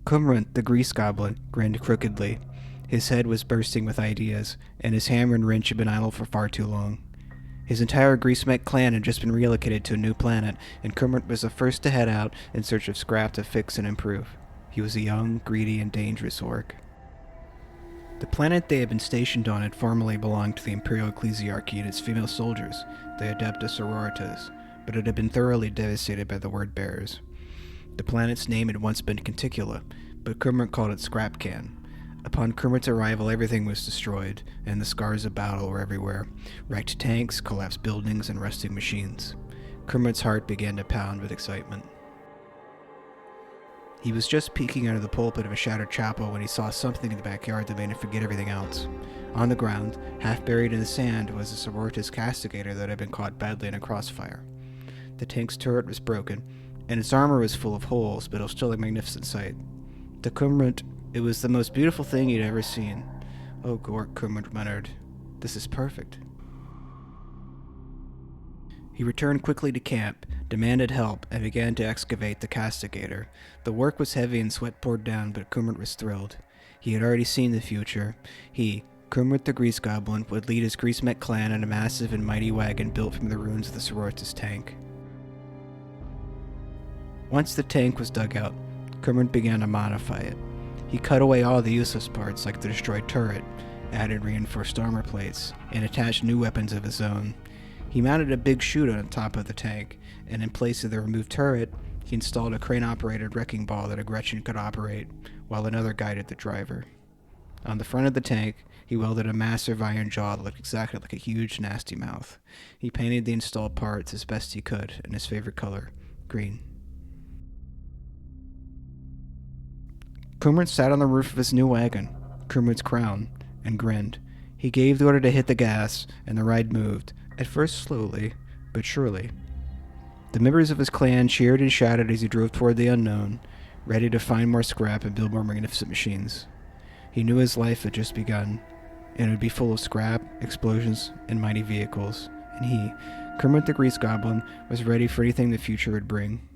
Kumrunt, the grease goblin, grinned crookedly. His head was bursting with ideas, and his hammer and wrench had been idle for far too long. His entire Greasemek clan had just been relocated to a new planet, and Kumrunt was the first to head out in search of scrap to fix and improve. He was a young, greedy, and dangerous orc. The planet they had been stationed on had formerly belonged to the Imperial Ecclesiarchy and its female soldiers, the Adepta Sororitas, but it had been thoroughly devastated by the Word-Bearers. The planet's name had once been Canticula, but Kumrunt called it Scrapcan. Upon Kumrunt's arrival, everything was destroyed, and the scars of battle were everywhere. Wrecked tanks, collapsed buildings, and rusting machines. Kumrunt's heart began to pound with excitement. He was just peeking out of the pulpit of a shattered chapel when he saw something in the backyard that made him forget everything else. On the ground, half buried in the sand, was a Sororitas castigator that had been caught badly in a crossfire. The tank's turret was broken, and its armor was full of holes, but it was still a magnificent sight. To Kumrunt, it was the most beautiful thing he'd ever seen. "Oh, Gork," Kumrunt muttered. "This is perfect." He returned quickly to camp, demanded help, and began to excavate the castigator. The work was heavy and sweat poured down, but Kumrunt was thrilled. He had already seen the future. He, Kumrunt the Grease Goblin, would lead his Greasemek clan in a massive and mighty wagon built from the ruins of the Sororitas tank. Once the tank was dug out, Kumrunt began to modify it. He cut away all the useless parts like the destroyed turret, added reinforced armor plates, and attached new weapons of his own. He mounted a big chute on top of the tank, and in place of the removed turret, he installed a crane-operated wrecking ball that a Gretchen could operate, while another guided the driver. On the front of the tank, he welded a massive iron jaw that looked exactly like a huge, nasty mouth. He painted the installed parts as best he could in his favorite color, green. Kumrunt sat on the roof of his new wagon, Kumrunt's crown, and grinned. He gave the order to hit the gas, and the ride moved, at first slowly, but surely. The members of his clan cheered and shouted as he drove toward the unknown, ready to find more scrap and build more magnificent machines. He knew his life had just begun, and it would be full of scrap, explosions, and mighty vehicles, and he, Kumrunt the Grease Goblin, was ready for anything the future would bring.